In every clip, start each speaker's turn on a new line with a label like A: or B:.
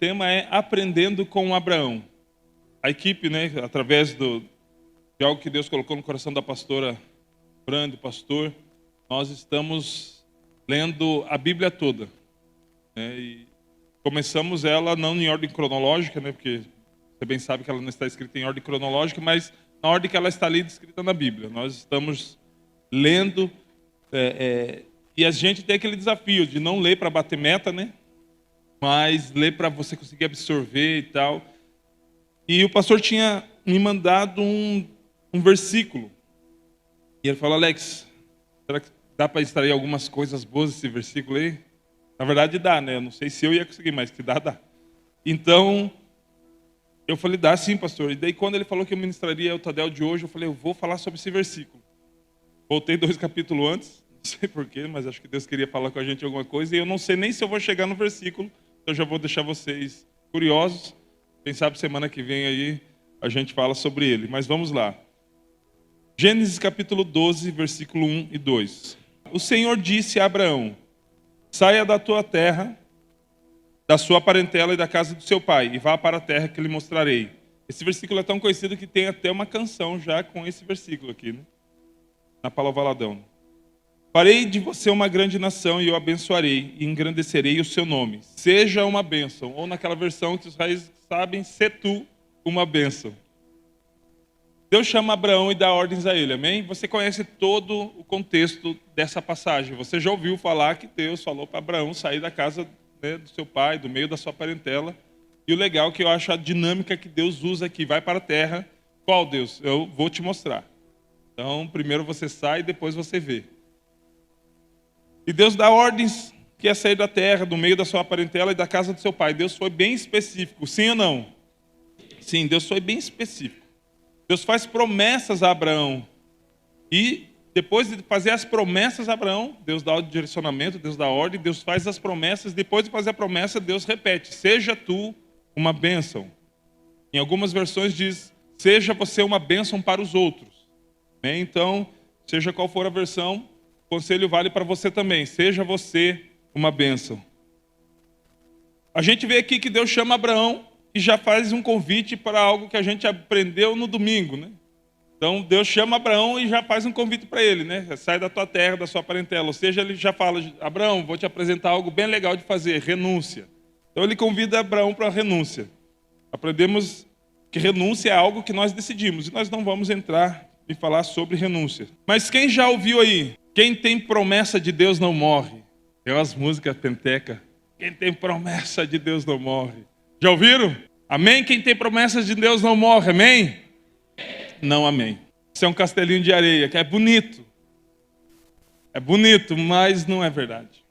A: tema é Aprendendo com Abraão. A equipe, através de algo que Deus colocou no coração da pastora Brando, pastor, nós estamos lendo a Bíblia toda. E começamos ela não em ordem cronológica, porque você bem sabe que ela não está escrita em ordem cronológica, mas na ordem que ela está ali escrita na Bíblia. Nós estamos lendo, e a gente tem aquele desafio de não ler para bater meta, mas ler para você conseguir absorver e tal. E o pastor tinha me mandado um versículo. E ele falou: Alex, será que dá para extrair algumas coisas boas desse versículo aí? Na verdade dá, Eu não sei se eu ia conseguir, mas que dá. Então, eu falei: dá sim, pastor. E daí quando ele falou que eu ministraria o Tadel de hoje, eu falei: eu vou falar sobre esse versículo. Voltei 2 capítulos antes, não sei porquê, mas acho que Deus queria falar com a gente alguma coisa. E eu não sei nem se eu vou chegar no versículo, então eu já vou deixar vocês curiosos. Quem sabe semana que vem aí a gente fala sobre ele. Mas vamos lá. Gênesis capítulo 12, versículo 1 e 2. O Senhor disse a Abraão: saia da tua terra, da sua parentela e da casa do seu pai, e vá para a terra que lhe mostrarei. Esse versículo é tão conhecido que tem até uma canção já com esse versículo aqui, na Paula Valadão. Farei de você uma grande nação e eu abençoarei e engrandecerei o seu nome. Seja uma bênção. Ou naquela versão que os raízes sabem, se tu uma bênção. Deus chama Abraão e dá ordens a ele, amém? Você conhece todo o contexto dessa passagem. Você já ouviu falar que Deus falou para Abraão sair da casa do seu pai, do meio da sua parentela. E o legal é que eu acho a dinâmica que Deus usa aqui. Vai para a terra. Qual Deus? Eu vou te mostrar. Então, primeiro você sai e depois você vê. E Deus dá ordens que é sair da terra, do meio da sua parentela e da casa do seu pai. Deus foi bem específico, sim ou não? Sim, Deus foi bem específico. Deus faz promessas a Abraão. E depois de fazer as promessas a Abraão, Deus dá o direcionamento, Deus dá a ordem, Deus faz as promessas. Depois de fazer a promessa, Deus repete: seja tu uma bênção. Em algumas versões diz: seja você uma bênção para os outros. Então, seja qual for a versão, o conselho vale para você também. Seja você uma bênção. A gente vê aqui que Deus chama Abraão e já faz um convite para algo que a gente aprendeu no domingo, Então, Deus chama Abraão e já faz um convite para ele, Sai da tua terra, da sua parentela. Ou seja, ele já fala: Abraão, vou te apresentar algo bem legal de fazer, renúncia. Então, ele convida Abraão para a renúncia. Aprendemos que renúncia é algo que nós decidimos. E nós não vamos entrar e falar sobre renúncia. Mas quem já ouviu aí? Quem tem promessa de Deus não morre. Tem umas músicas penteca. Quem tem promessa de Deus não morre. Já ouviram? Amém? Quem tem promessas de Deus não morre. Amém? Não, amém. Isso é um castelinho de areia, que é bonito. É bonito, mas não é verdade.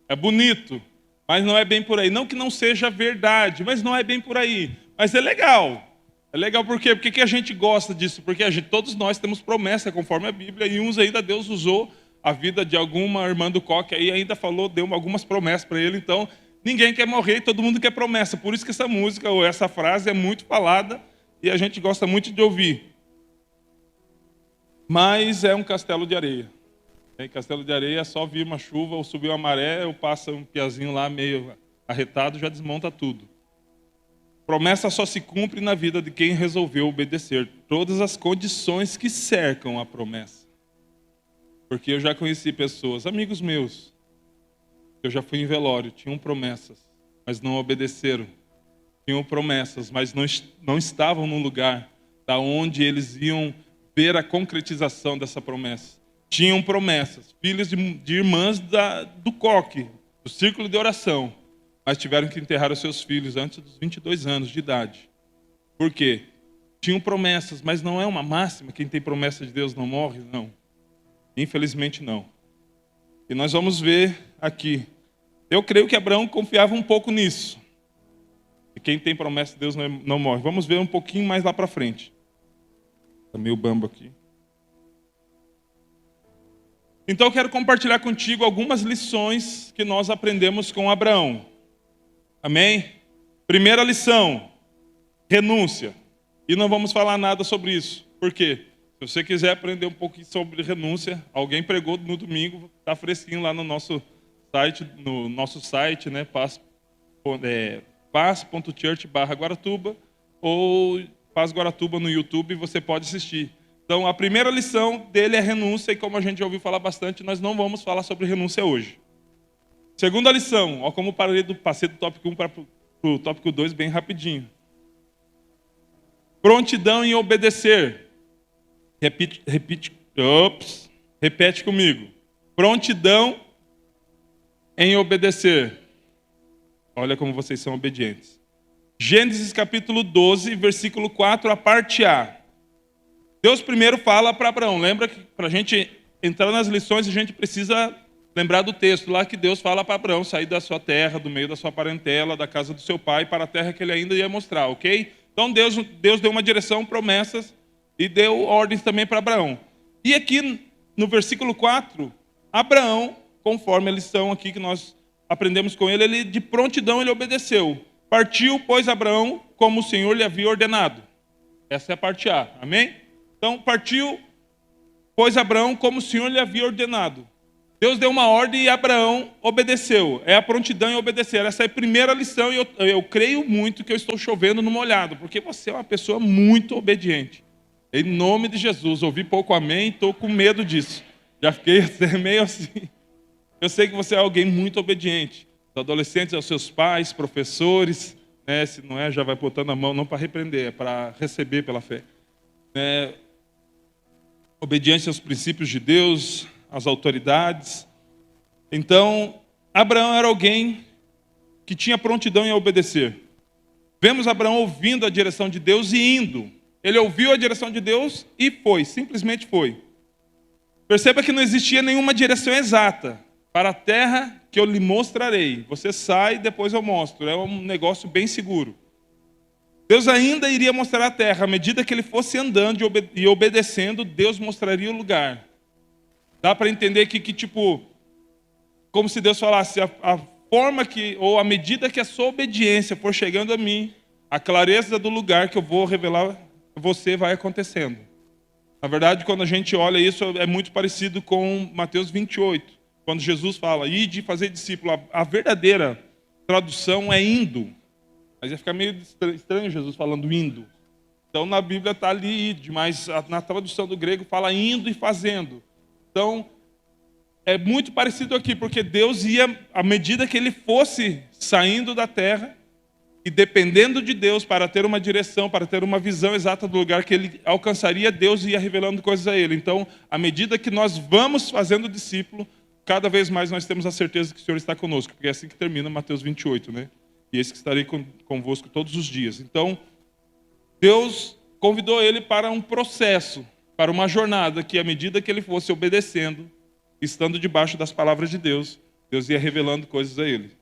A: É bonito, mas não é bem por aí. Não que não seja verdade, mas não é bem por aí. Mas é legal. É legal por quê? Porque que a gente gosta disso? Porque todos nós temos promessa conforme a Bíblia, e uns ainda Deus usou a vida de alguma irmã do coque aí, ainda falou, deu algumas promessas para ele. Então, ninguém quer morrer e todo mundo quer promessa. Por isso que essa música ou essa frase é muito falada e a gente gosta muito de ouvir. Mas é um castelo de areia. Castelo de areia é só vir uma chuva ou subir uma maré, ou passa um piazinho lá meio arretado, já desmonta tudo. Promessa só se cumpre na vida de quem resolveu obedecer todas as condições que cercam a promessa. Porque eu já conheci pessoas, amigos meus, eu já fui em velório, tinham promessas, mas não obedeceram. Tinham promessas, mas não estavam no lugar da onde eles iam ver a concretização dessa promessa. Tinham promessas, filhos de irmãs do coque, do círculo de oração, mas tiveram que enterrar os seus filhos antes dos 22 anos de idade. Por quê? Tinham promessas, mas não é uma máxima. Quem tem promessa de Deus não morre? Não. Infelizmente não. E nós vamos ver aqui. Eu creio que Abraão confiava um pouco nisso. E quem tem promessa de Deus não morre. Vamos ver um pouquinho mais lá para frente. Está meio bambo aqui. Então eu quero compartilhar contigo algumas lições que nós aprendemos com Abraão. Amém? Primeira lição, renúncia. E não vamos falar nada sobre isso. Por quê? Se você quiser aprender um pouquinho sobre renúncia, alguém pregou no domingo, está fresquinho lá no nosso site, paz.church/Guaratuba ou Paz Guaratuba no YouTube, você pode assistir. Então, a primeira lição dele é renúncia, e como a gente já ouviu falar bastante, nós não vamos falar sobre renúncia hoje. Segunda lição, ó, como passei do tópico 1 para o tópico 2 bem rapidinho. Prontidão em obedecer. Repete comigo. Prontidão em obedecer. Olha como vocês são obedientes. Gênesis capítulo 12, versículo 4, a parte A. Deus primeiro fala para Abraão. Lembra que para a gente entrar nas lições, a gente precisa lembrar do texto lá que Deus fala para Abraão sair da sua terra, do meio da sua parentela, da casa do seu pai, para a terra que ele ainda ia mostrar, ok? Então Deus deu uma direção, promessas, e deu ordens também para Abraão. E aqui no versículo 4, Abraão, conforme a lição aqui que nós aprendemos com ele de prontidão ele obedeceu. Partiu, pois, Abraão, como o Senhor lhe havia ordenado. Essa é a parte A, amém? Então, partiu, pois, Abraão, como o Senhor lhe havia ordenado. Deus deu uma ordem e Abraão obedeceu. É a prontidão em obedecer. Essa é a primeira lição e eu creio muito que eu estou chovendo no molhado, porque você é uma pessoa muito obediente. Em nome de Jesus. Ouvi pouco amém, estou com medo disso. Já fiquei meio assim. Eu sei que você é alguém muito obediente. Os adolescentes aos seus pais, professores, né? Se não é, já vai botando a mão, não para repreender, é para receber pela fé. Obediência aos princípios de Deus, às autoridades. Então, Abraão era alguém que tinha prontidão em obedecer. Vemos Abraão ouvindo a direção de Deus e indo. Ele ouviu a direção de Deus e foi, simplesmente foi. Perceba que não existia nenhuma direção exata para a terra que eu lhe mostrarei. Você sai, depois eu mostro. É um negócio bem seguro. Deus ainda iria mostrar a terra. À medida que ele fosse andando e obedecendo, Deus mostraria o lugar. Dá para entender que como se Deus falasse, a forma que, ou a medida que a sua obediência for chegando a mim, a clareza do lugar que eu vou revelar a você vai acontecendo. Na verdade, quando a gente olha isso, é muito parecido com Mateus 28. Quando Jesus fala, ide fazer discípulo, a verdadeira tradução é indo. Mas ia ficar meio estranho Jesus falando indo. Então na Bíblia está ali ide, mas na tradução do grego fala indo e fazendo. Então é muito parecido aqui, porque Deus ia, à medida que ele fosse saindo da terra, e dependendo de Deus para ter uma direção, para ter uma visão exata do lugar que ele alcançaria, Deus ia revelando coisas a ele. Então, à medida que nós vamos fazendo discípulo, cada vez mais nós temos a certeza que o Senhor está conosco, porque é assim que termina Mateus 28, né? E esse que estarei convosco todos os dias. Então, Deus convidou ele para um processo, para uma jornada, que à medida que ele fosse obedecendo, estando debaixo das palavras de Deus, Deus ia revelando coisas a ele.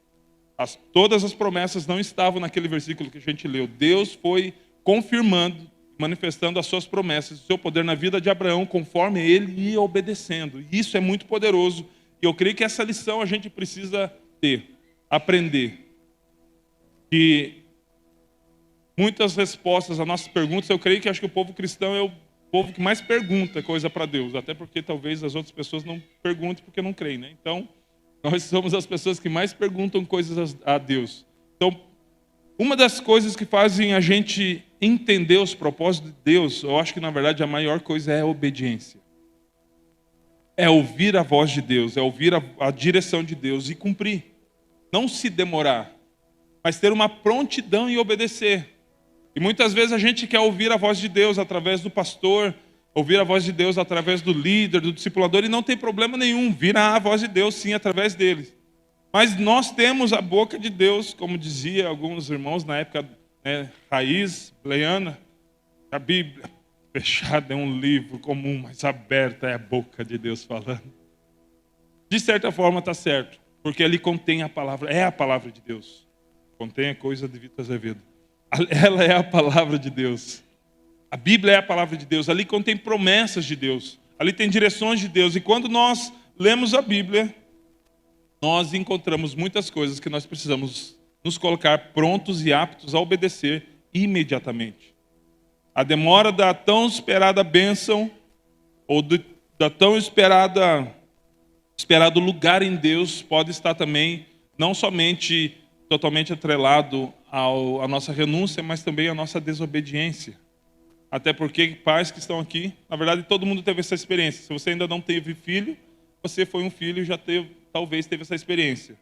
A: Todas as promessas não estavam naquele versículo que a gente leu. Deus foi confirmando, manifestando as suas promessas, o seu poder na vida de Abraão, conforme ele ia obedecendo. E isso é muito poderoso. E eu creio que essa lição a gente precisa ter, aprender. Que muitas respostas às nossas perguntas, eu creio que acho que o povo cristão é o povo que mais pergunta coisa para Deus. Até porque talvez as outras pessoas não perguntem porque não creem, né? Então, nós somos as pessoas que mais perguntam coisas a Deus. Então, uma das coisas que fazem a gente entender os propósitos de Deus, eu acho que na verdade a maior coisa é a obediência. É ouvir a voz de Deus, é ouvir a direção de Deus e cumprir. Não se demorar, mas ter uma prontidão em obedecer. E muitas vezes a gente quer ouvir a voz de Deus através do pastor, ouvir a voz de Deus através do líder, do discipulador, e não tem problema nenhum, virar a voz de Deus sim através deles. Mas nós temos a boca de Deus, como dizia alguns irmãos na época, né, raiz, leiana, a Bíblia fechada é um livro comum, mas aberta é a boca de Deus falando. De certa forma está certo, porque ali contém a palavra, é a palavra de Deus. Contém a coisa de Vitor Azevedo. Ela é a palavra de Deus. A Bíblia é a palavra de Deus. Ali contém promessas de Deus. Ali tem direções de Deus. E quando nós lemos a Bíblia, nós encontramos muitas coisas que nós precisamos nos colocar prontos e aptos a obedecer imediatamente. A demora da tão esperada bênção, ou da tão esperado lugar em Deus, pode estar também, não somente totalmente atrelado a nossa renúncia, mas também a nossa desobediência. Até porque pais que estão aqui, na verdade todo mundo teve essa experiência. Se você ainda não teve filho, você foi um filho e já talvez teve essa experiência.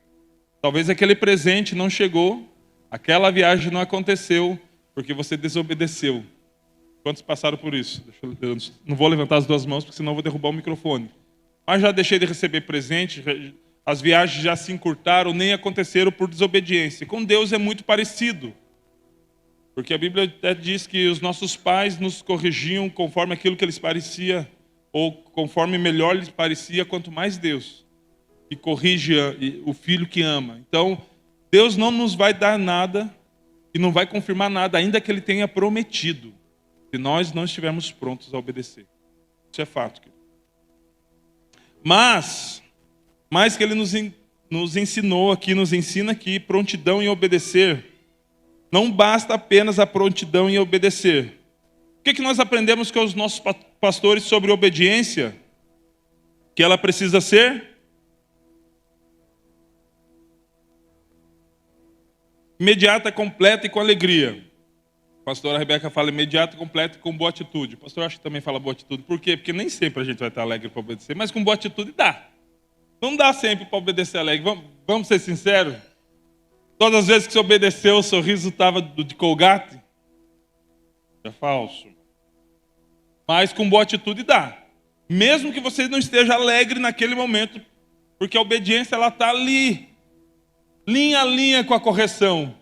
A: Talvez aquele presente não chegou, aquela viagem não aconteceu, porque você desobedeceu. Quantos passaram por isso? Eu não vou levantar as duas mãos, porque senão eu vou derrubar o microfone. Mas já deixei de receber presente, as viagens já se encurtaram, nem aconteceram por desobediência. Com Deus é muito parecido. Porque a Bíblia até diz que os nossos pais nos corrigiam conforme aquilo que lhes parecia, ou conforme melhor lhes parecia, quanto mais Deus, que corrige o filho que ama. Então, Deus não nos vai dar nada e não vai confirmar nada, ainda que Ele tenha prometido, se nós não estivermos prontos a obedecer. Isso é fato. Mas que Ele nos ensinou aqui, nos ensina aqui, prontidão em obedecer. Não basta apenas a prontidão em obedecer. O que nós aprendemos com os nossos pastores sobre obediência? Que ela precisa ser imediata, completa e com alegria. A pastora Rebeca fala imediata, completa e com boa atitude. O pastor acho que também fala boa atitude. Por quê? Porque nem sempre a gente vai estar alegre para obedecer, mas com boa atitude dá. Não dá sempre para obedecer alegre. Vamos ser sinceros? Todas as vezes que você obedeceu, o sorriso estava de Colgate? É falso. Mas com boa atitude dá. Mesmo que você não esteja alegre naquele momento, porque a obediência ela está ali, linha a linha com a correção.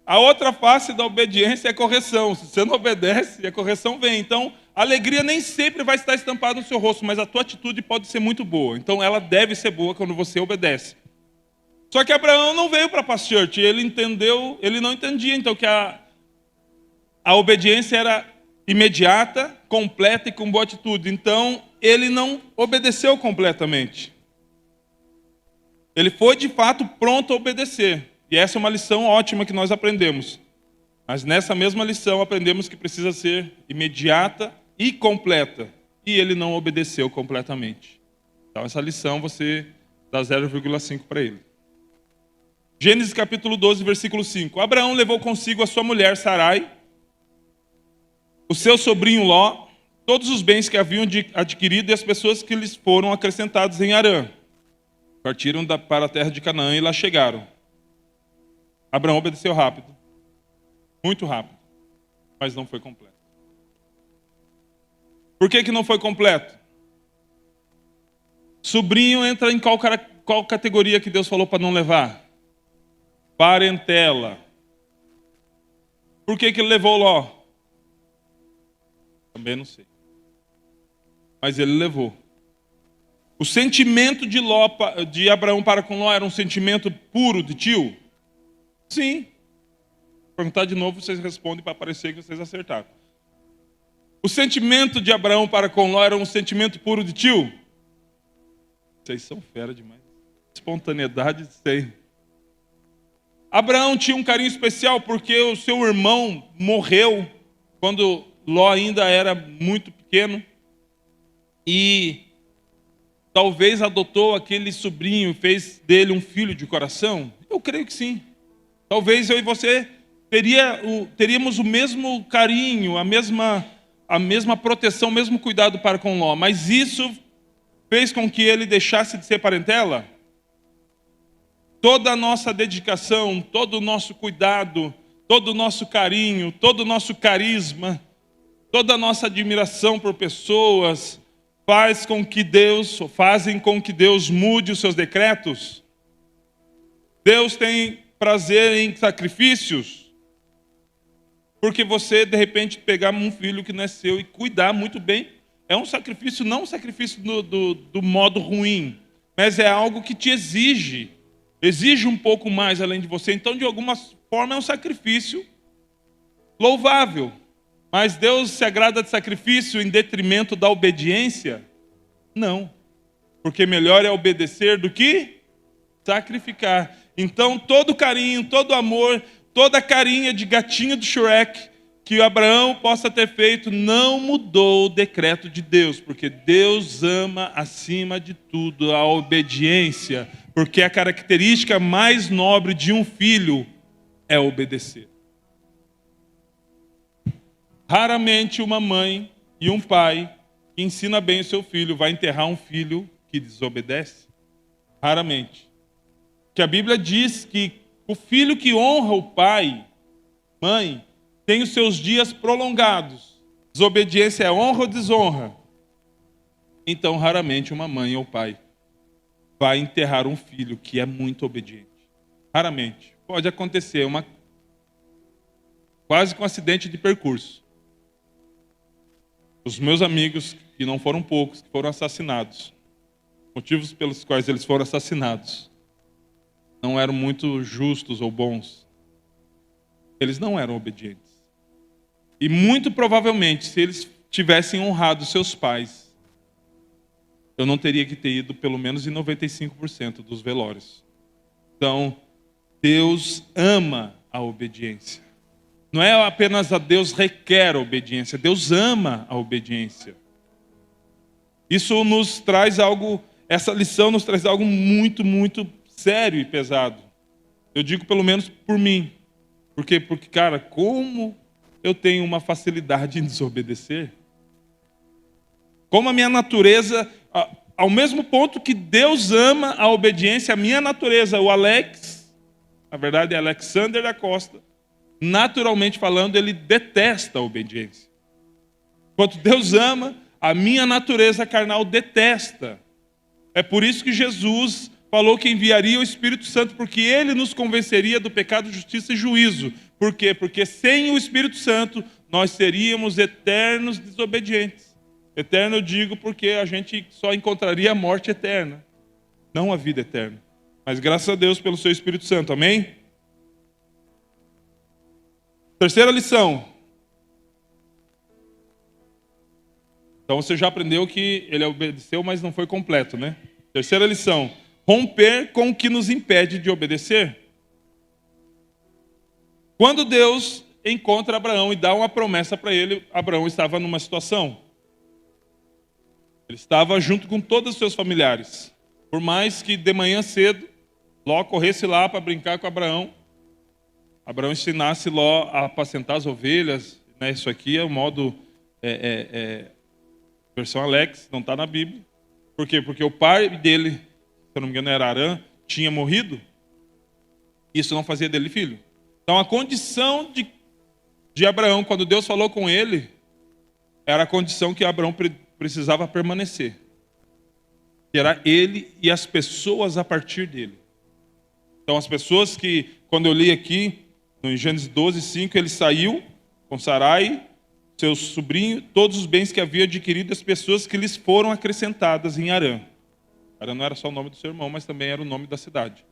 A: A outra face da obediência é a correção. Se você não obedece, a correção vem. Então, a alegria nem sempre vai estar estampada no seu rosto, mas a tua atitude pode ser muito boa. Então, ela deve ser boa quando você obedece. Só que Abraão não veio para Paz Church, ele não entendia então que a obediência era imediata, completa e com boa atitude. Então, ele não obedeceu completamente. Ele foi de fato pronto a obedecer. E essa é uma lição ótima que nós aprendemos. Mas nessa mesma lição aprendemos que precisa ser imediata e completa. E ele não obedeceu completamente. Então essa lição você dá 0,5 para ele. Gênesis capítulo 12, versículo 5. Abraão levou consigo a sua mulher Sarai, o seu sobrinho Ló, todos os bens que haviam adquirido e as pessoas que lhes foram acrescentados em Harã. Partiram para a terra de Canaã e lá chegaram. Abraão obedeceu rápido, muito rápido, mas não foi completo. Por que não foi completo? Sobrinho entra em qual categoria que Deus falou para não levar? Parentela. Por que ele levou Ló? Também não sei. Mas ele levou. O sentimento de Abraão para com Ló era um sentimento puro de tio? Sim. Vou perguntar de novo, vocês respondem para parecer que vocês acertaram. O sentimento de Abraão para com Ló era um sentimento puro de tio? Vocês são fera demais. Espontaneidade, sei. Abraão tinha um carinho especial porque o seu irmão morreu quando Ló ainda era muito pequeno. E talvez adotou aquele sobrinho, fez dele um filho de coração? Eu creio que sim. Talvez eu e você teríamos o mesmo carinho, a mesma proteção, o mesmo cuidado para com Ló. Mas isso fez com que ele deixasse de ser parentela? Toda a nossa dedicação, todo o nosso cuidado, todo o nosso carinho, todo o nosso carisma, toda a nossa admiração por pessoas fazem com que Deus mude os seus decretos? Deus tem prazer em sacrifícios? Porque você, de repente, pegar um filho que não é seu e cuidar muito bem, é um sacrifício, não um sacrifício do modo ruim, mas é algo que te exige um pouco mais além de você. Então, de alguma forma, é um sacrifício louvável. Mas Deus se agrada de sacrifício em detrimento da obediência? Não. Porque melhor é obedecer do que sacrificar. Então, todo carinho, todo amor, toda carinha de gatinho do Shrek que Abraão possa ter feito não mudou o decreto de Deus, porque Deus ama acima de tudo a obediência. Porque a característica mais nobre de um filho é obedecer. Raramente uma mãe e um pai que ensina bem o seu filho vai enterrar um filho que desobedece. Raramente. Que a Bíblia diz que o filho que honra o pai, mãe, tem os seus dias prolongados. Desobediência é honra ou desonra? Então, raramente uma mãe ou pai vai enterrar um filho que é muito obediente. Raramente. Pode acontecer quase que um acidente de percurso. Os meus amigos, que não foram poucos, que foram assassinados. Motivos pelos quais eles foram assassinados não eram muito justos ou bons. Eles não eram obedientes. E muito provavelmente, se eles tivessem honrado seus pais, eu não teria que ter ido pelo menos em 95% dos velórios. Então, Deus ama a obediência. Não é apenas a Deus requer a obediência, Deus ama a obediência. Isso nos traz algo, essa lição nos traz algo muito, muito sério e pesado. Eu digo pelo menos por mim. Por quê? Porque, cara, como eu tenho uma facilidade em desobedecer? Como a minha natureza, ao mesmo ponto que Deus ama a obediência, a minha natureza, o Alex, na verdade é Alexander da Costa, naturalmente falando, ele detesta a obediência. Enquanto Deus ama, a minha natureza carnal detesta. É por isso que Jesus falou que enviaria o Espírito Santo, porque ele nos convenceria do pecado, justiça e juízo. Por quê? Porque sem o Espírito Santo, nós seríamos eternos desobedientes. Eterno eu digo porque a gente só encontraria a morte eterna, não a vida eterna. Mas graças a Deus pelo seu Espírito Santo, amém? Terceira lição. Então você já aprendeu que ele obedeceu, mas não foi completo, né? Terceira lição. Romper com o que nos impede de obedecer. Quando Deus encontra Abraão e dá uma promessa para ele, Abraão estava numa situação. Ele estava junto com todos os seus familiares. Por mais que de manhã cedo, Ló corresse lá para brincar com Abraão ensinasse Ló a apacentar as ovelhas, né? Isso aqui é o modo versão Alex, não está na Bíblia. Por quê? Porque o pai dele, se eu não me engano era Arã, tinha morrido. Isso não fazia dele filho. Então a condição de Abraão, quando Deus falou com ele, era a condição que Abraão precisava permanecer. Que era ele e as pessoas a partir dele. Então as pessoas que, quando eu li aqui, em Gênesis 12, 5, ele saiu com Sarai, seu sobrinho, todos os bens que havia adquirido, as pessoas que lhes foram acrescentadas em Harã. Harã não era só o nome do seu irmão, mas também era o nome da cidade.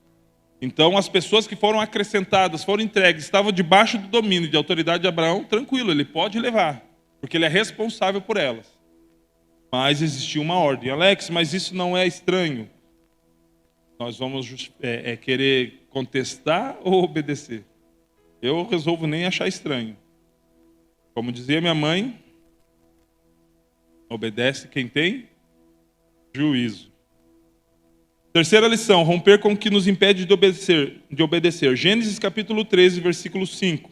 A: Então, as pessoas que foram acrescentadas, foram entregues, estavam debaixo do domínio de autoridade de Abraão, tranquilo, ele pode levar, porque ele é responsável por elas. Mas existia uma ordem. Alex, mas isso não é estranho? Nós vamos querer contestar ou obedecer? Eu resolvo nem achar estranho. Como dizia minha mãe, obedece quem tem juízo. Terceira lição, romper com o que nos impede de obedecer. Gênesis capítulo 13, versículo 5.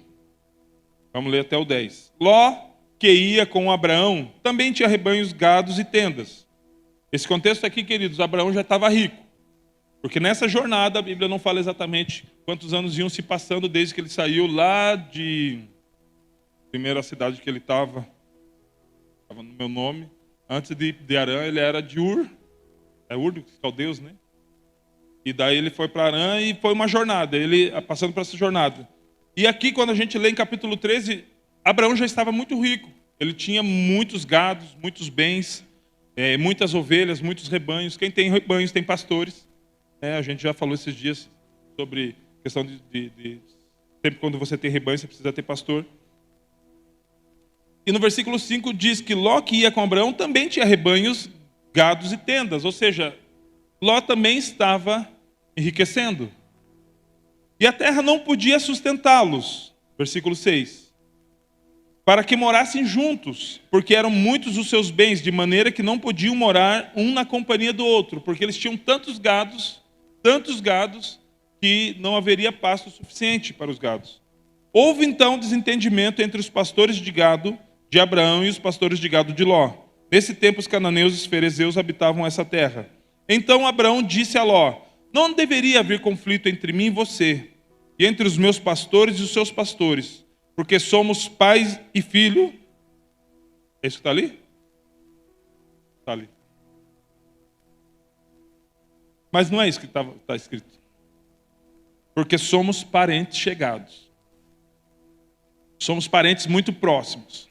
A: Vamos ler até o 10. Ló, que ia com Abraão, também tinha rebanhos, gados e tendas. Esse contexto aqui, queridos, Abraão já estava rico. Porque nessa jornada, a Bíblia não fala exatamente quantos anos iam se passando desde que ele saiu lá de... Primeira cidade que ele estava no meu nome. Antes de Harã, ele era de Ur. É Ur dos caldeus, né? E daí ele foi para Harã e foi uma jornada. Ele passando por essa jornada. E aqui, quando a gente lê em capítulo 13, Abraão já estava muito rico. Ele tinha muitos gados, muitos bens, muitas ovelhas, muitos rebanhos. Quem tem rebanhos tem pastores. A gente já falou esses dias sobre questão de sempre quando você tem rebanho, você precisa ter pastor. E no versículo 5 diz que Ló, que ia com Abraão, também tinha rebanhos, gados e tendas. Ou seja, Ló também estava enriquecendo. E a terra não podia sustentá-los. Versículo 6. Para que morassem juntos, porque eram muitos os seus bens, de maneira que não podiam morar um na companhia do outro, porque eles tinham tantos gados tantos gados que não haveria pasto suficiente para os gados. Houve então desentendimento entre os pastores de gado de Abraão e os pastores de gado de Ló. Nesse tempo, os cananeus e os ferezeus habitavam essa terra. Então Abraão disse a Ló: não deveria haver conflito entre mim e você, e entre os meus pastores e os seus pastores, porque somos pai e filho. É isso que está ali? Está ali. Mas não é isso que está escrito. Porque somos parentes chegados. Somos parentes muito próximos.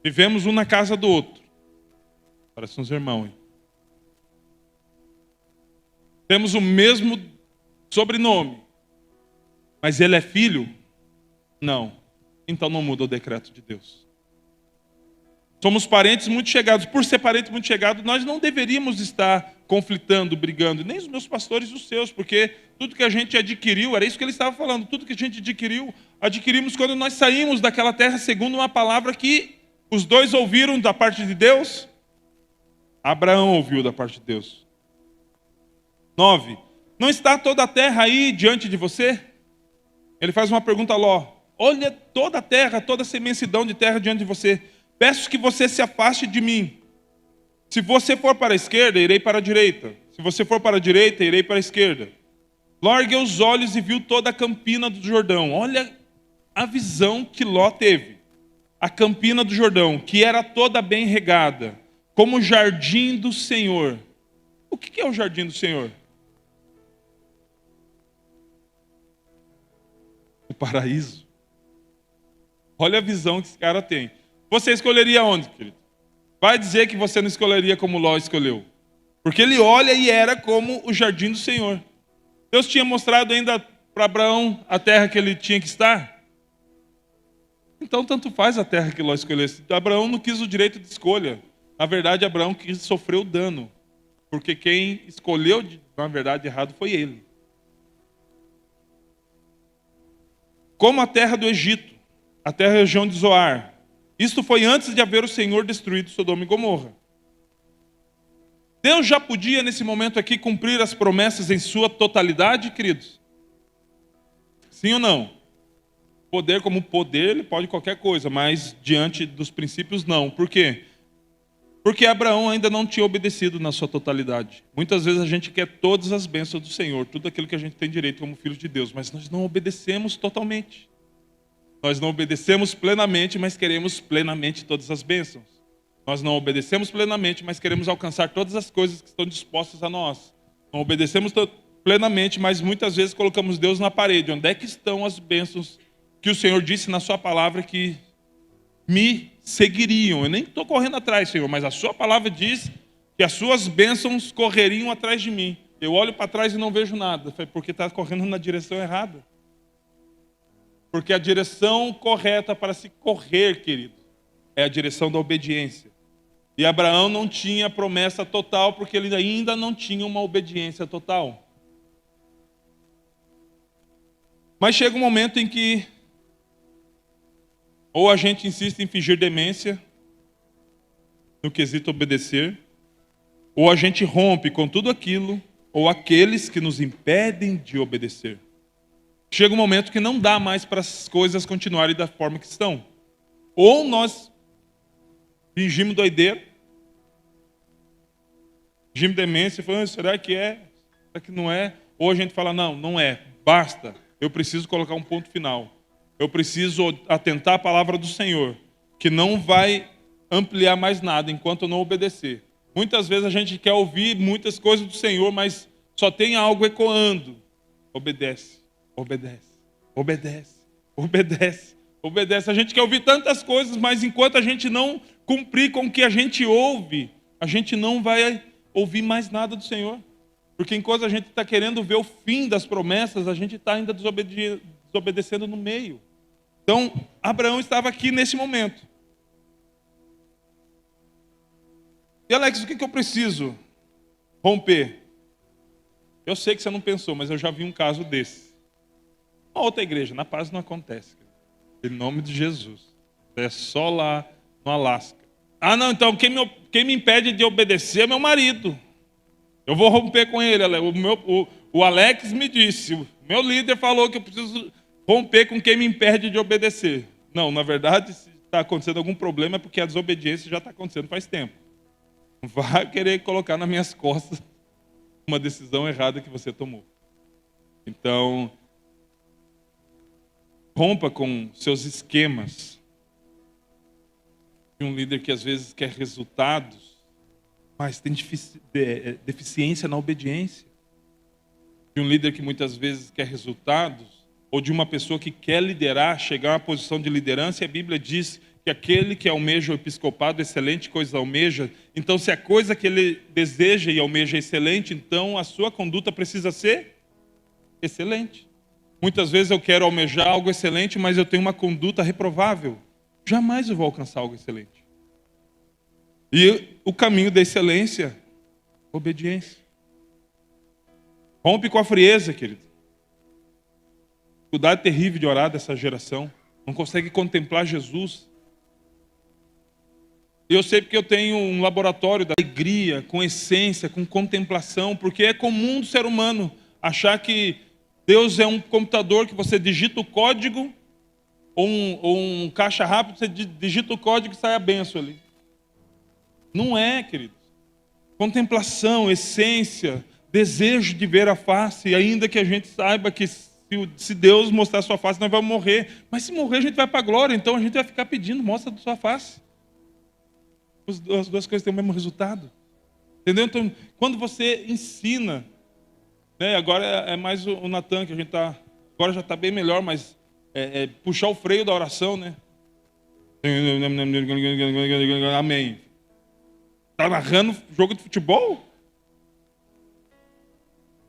A: Vivemos um na casa do outro. Parece uns irmãos, hein? Temos o mesmo sobrenome. Mas ele é filho? Não. Então não muda o decreto de Deus. Somos parentes muito chegados. Por ser parentes muito chegados, nós não deveríamos estar conflitando, brigando. Nem os meus pastores e os seus. Porque tudo que a gente adquiriu, era isso que ele estava falando. Tudo que a gente adquirimos quando nós saímos daquela terra segundo uma palavra que os dois ouviram da parte de Deus. Abraão ouviu da parte de Deus. 9. Não está toda a terra aí diante de você? Ele faz uma pergunta a Ló. Olha toda a terra, toda essa imensidão de terra diante de você. Peço que você se afaste de mim. Se você for para a esquerda, irei para a direita. Se você for para a direita, irei para a esquerda. Ló ergueu os olhos e viu toda a campina do Jordão. Olha a visão que Ló teve. A campina do Jordão, que era toda bem regada, como o jardim do Senhor. O que é o jardim do Senhor? O paraíso. Olha a visão que esse cara tem. Você escolheria onde, querido? Vai dizer que você não escolheria como Ló escolheu. Porque ele olha e era como o jardim do Senhor. Deus tinha mostrado ainda para Abraão a terra que ele tinha que estar. Então tanto faz a terra que Ló escolhesse. Abraão não quis o direito de escolha. Na verdade, Abraão quis sofrer o dano. Porque quem escolheu, na verdade, errado foi ele. Como a terra do Egito, a terra região de Zoar. Isto foi antes de haver o Senhor destruído Sodoma e Gomorra. Deus já podia, nesse momento aqui, cumprir as promessas em sua totalidade, queridos? Sim ou não? Poder como poder, ele pode qualquer coisa, mas diante dos princípios, não. Por quê? Porque Abraão ainda não tinha obedecido na sua totalidade. Muitas vezes a gente quer todas as bênçãos do Senhor, tudo aquilo que a gente tem direito como filhos de Deus, mas nós não obedecemos totalmente. Nós não obedecemos plenamente, mas queremos plenamente todas as bênçãos. Nós não obedecemos plenamente, mas queremos alcançar todas as coisas que estão dispostas a nós. Não obedecemos plenamente, mas muitas vezes colocamos Deus na parede. Onde é que estão as bênçãos que o Senhor disse na sua palavra que me seguiriam? Eu nem estou correndo atrás, Senhor, mas a sua palavra diz que as suas bênçãos correriam atrás de mim. Eu olho para trás e não vejo nada, porque está correndo na direção errada. Porque a direção correta para se correr, querido, é a direção da obediência. E Abraão não tinha promessa total, porque ele ainda não tinha uma obediência total. Mas chega um momento em que ou a gente insiste em fingir demência, no quesito obedecer, ou a gente rompe com tudo aquilo, ou aqueles que nos impedem de obedecer. Chega um momento que não dá mais para as coisas continuarem da forma que estão. Ou nós fingimos doideira, fingimos demência, e falamos, será que é? Será que não é? Ou a gente fala, não, não é, basta, eu preciso colocar um ponto final. Eu preciso atentar à palavra do Senhor, que não vai ampliar mais nada enquanto eu não obedecer. Muitas vezes a gente quer ouvir muitas coisas do Senhor, mas só tem algo ecoando. Obedece, obedece, obedece, obedece, obedece. A gente quer ouvir tantas coisas, mas enquanto a gente não cumprir com o que a gente ouve, a gente não vai ouvir mais nada do Senhor. Porque enquanto a gente está querendo ver o fim das promessas, a gente está ainda desobedecendo no meio. Então, Abraão estava aqui nesse momento. E Alex, o que eu preciso romper? Eu sei que você não pensou, mas eu já vi um caso desse. Uma outra igreja, na paz não acontece. Em nome de Jesus. É só lá no Alasca. Ah, não, então quem me impede de obedecer é meu marido. Eu vou romper com ele. o Alex me disse, o meu líder falou que eu preciso romper com quem me impede de obedecer. Não, na verdade, se está acontecendo algum problema é porque a desobediência já está acontecendo faz tempo. Não vai querer colocar nas minhas costas uma decisão errada que você tomou. Então, rompa com seus esquemas. De um líder que às vezes quer resultados, mas tem deficiência na obediência. De um líder que muitas vezes quer resultados, ou de uma pessoa que quer liderar, chegar a uma posição de liderança, e a Bíblia diz que aquele que almeja o episcopado, excelente coisa almeja. Então, se a coisa que ele deseja e almeja é excelente, então a sua conduta precisa ser excelente. Muitas vezes eu quero almejar algo excelente, mas eu tenho uma conduta reprovável. Jamais eu vou alcançar algo excelente. E o caminho da excelência, obediência. Rompe com a frieza, querido. Dificuldade terrível de orar dessa geração. Não consegue contemplar Jesus. E eu sei porque eu tenho um laboratório da alegria, com essência, com contemplação, porque é comum do ser humano achar que Deus é um computador que você digita o código, ou um caixa rápido, você digita o código e sai a benção ali. Não é, queridos. Contemplação, essência, desejo de ver a face, ainda que a gente saiba que se Deus mostrar a sua face, nós vamos morrer. Mas se morrer, a gente vai para a glória, então a gente vai ficar pedindo, mostra a sua face. As duas coisas têm o mesmo resultado. Entendeu? Então, quando você ensina, né, agora é mais o Natan, que a gente está, agora já está bem melhor, mas puxar o freio da oração, né? Amém. Está narrando jogo de futebol?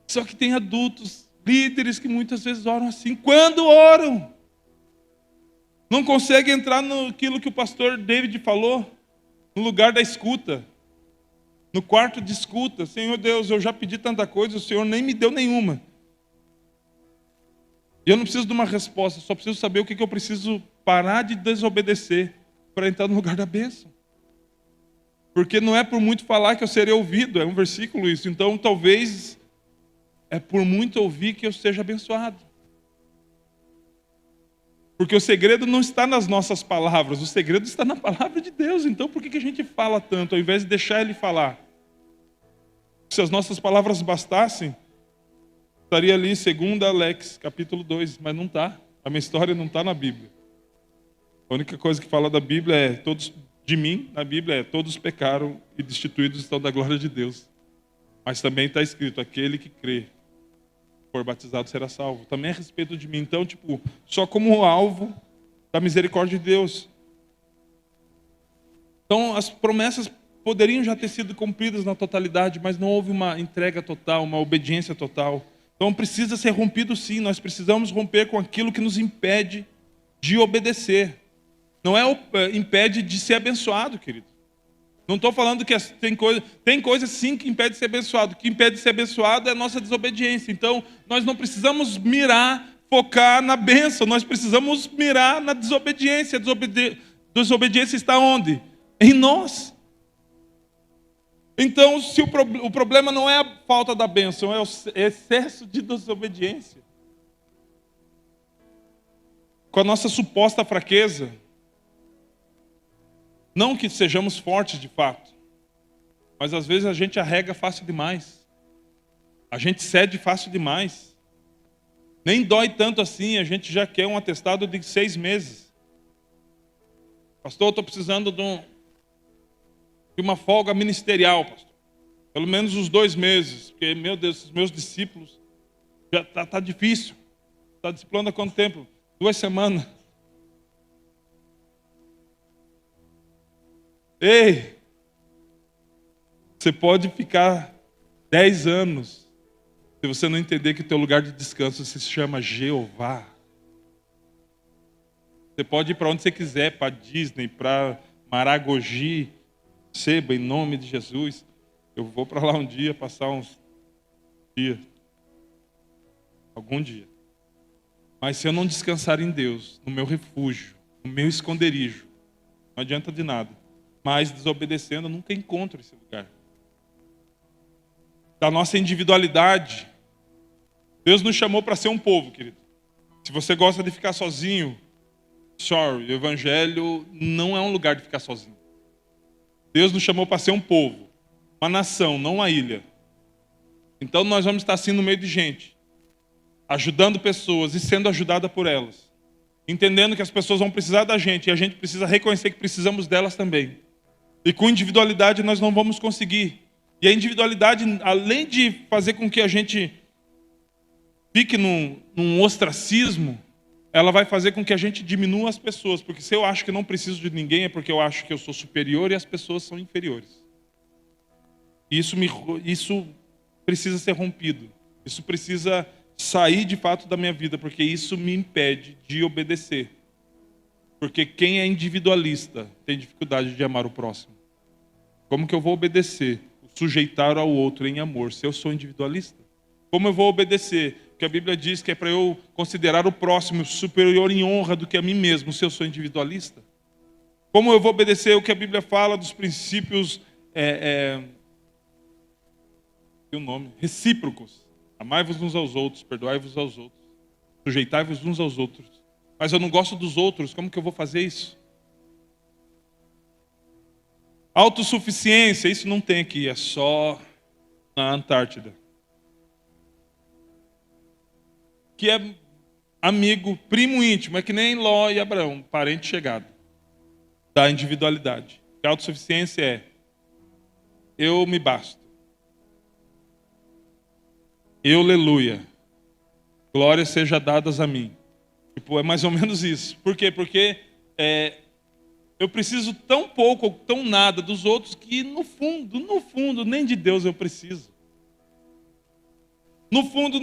A: Só que tem adultos, líderes que muitas vezes oram assim. Quando oram, não conseguem entrar naquilo que o pastor David falou, no lugar da escuta, no quarto de escuta. Senhor Deus, eu já pedi tanta coisa, o Senhor nem me deu nenhuma. E eu não preciso de uma resposta, só preciso saber o que eu preciso parar de desobedecer para entrar no lugar da bênção. Porque não é por muito falar que eu serei ouvido, é um versículo isso. Então talvez é por muito ouvir que eu seja abençoado. Porque o segredo não está nas nossas palavras, o segredo está na palavra de Deus. Então por que a gente fala tanto, ao invés de deixar Ele falar? Se as nossas palavras bastassem, estaria ali 2 Alex, capítulo 2, mas não está. A minha história não está na Bíblia. A única coisa que fala da Bíblia é, de mim, na Bíblia todos pecaram e destituídos estão da glória de Deus. Mas também está escrito, aquele que crê, for batizado será salvo. Também é a respeito de mim. Então, só como alvo da misericórdia de Deus. Então, as promessas poderiam já ter sido cumpridas na totalidade, mas não houve uma entrega total, uma obediência total. Então, precisa ser rompido sim. Nós precisamos romper com aquilo que nos impede de obedecer. Não impede de ser abençoado, querido. Não estou falando que tem coisa sim que impede de ser abençoado. O que impede de ser abençoado é a nossa desobediência. Então, nós não precisamos focar na bênção. Nós precisamos mirar na desobediência. A desobediência está onde? Em nós. Então, se o problema não é a falta da bênção, é o excesso de desobediência. Com a nossa suposta fraqueza, não que sejamos fortes de fato, mas às vezes a gente arrega fácil demais. A gente cede fácil demais. Nem dói tanto assim, a gente já quer um atestado de 6 meses. Pastor, eu estou precisando de uma folga ministerial, pastor. Pelo menos uns 2 meses, porque, meu Deus, os meus discípulos, já está difícil. Está discipulando há quanto tempo? 2 semanas. Ei, você pode ficar 10 anos se você não entender que o teu lugar de descanso se chama Jeová. Você pode ir para onde você quiser, para Disney, para Maragogi, Seba, em nome de Jesus. Eu vou para lá um dia, passar uns dias. Algum dia. Mas se eu não descansar em Deus, no meu refúgio, no meu esconderijo, não adianta de nada. Mas desobedecendo, eu nunca encontro esse lugar. Da nossa individualidade, Deus nos chamou para ser um povo, querido. Se você gosta de ficar sozinho, sorry, o evangelho não é um lugar de ficar sozinho. Deus nos chamou para ser um povo, uma nação, não uma ilha. Então nós vamos estar assim no meio de gente, ajudando pessoas e sendo ajudada por elas. Entendendo que as pessoas vão precisar da gente e a gente precisa reconhecer que precisamos delas também. E com individualidade nós não vamos conseguir. E a individualidade, além de fazer com que a gente fique num ostracismo, ela vai fazer com que a gente diminua as pessoas. Porque se eu acho que não preciso de ninguém, é porque eu acho que eu sou superior e as pessoas são inferiores. Isso precisa ser rompido. Isso precisa sair de fato da minha vida, porque isso me impede de obedecer. Porque quem é individualista tem dificuldade de amar o próximo. Como que eu vou obedecer? Sujeitar ao outro em amor, se eu sou individualista? Como eu vou obedecer? Porque a Bíblia diz que é para eu considerar o próximo superior em honra do que a mim mesmo, se eu sou individualista. Como eu vou obedecer o que a Bíblia fala dos princípios recíprocos? Amai-vos uns aos outros, perdoai-vos aos outros, sujeitai-vos uns aos outros. Mas eu não gosto dos outros, como que eu vou fazer isso? Autossuficiência, isso não tem aqui, é só na Antártida. Que é amigo, primo íntimo, é que nem Ló e Abraão, parente chegado da individualidade. A autossuficiência é: eu me basto. Eu, aleluia. Glórias sejam dadas a mim. Tipo, é mais ou menos isso. Por quê? Porque eu preciso tão pouco ou tão nada dos outros que no fundo, nem de Deus eu preciso. No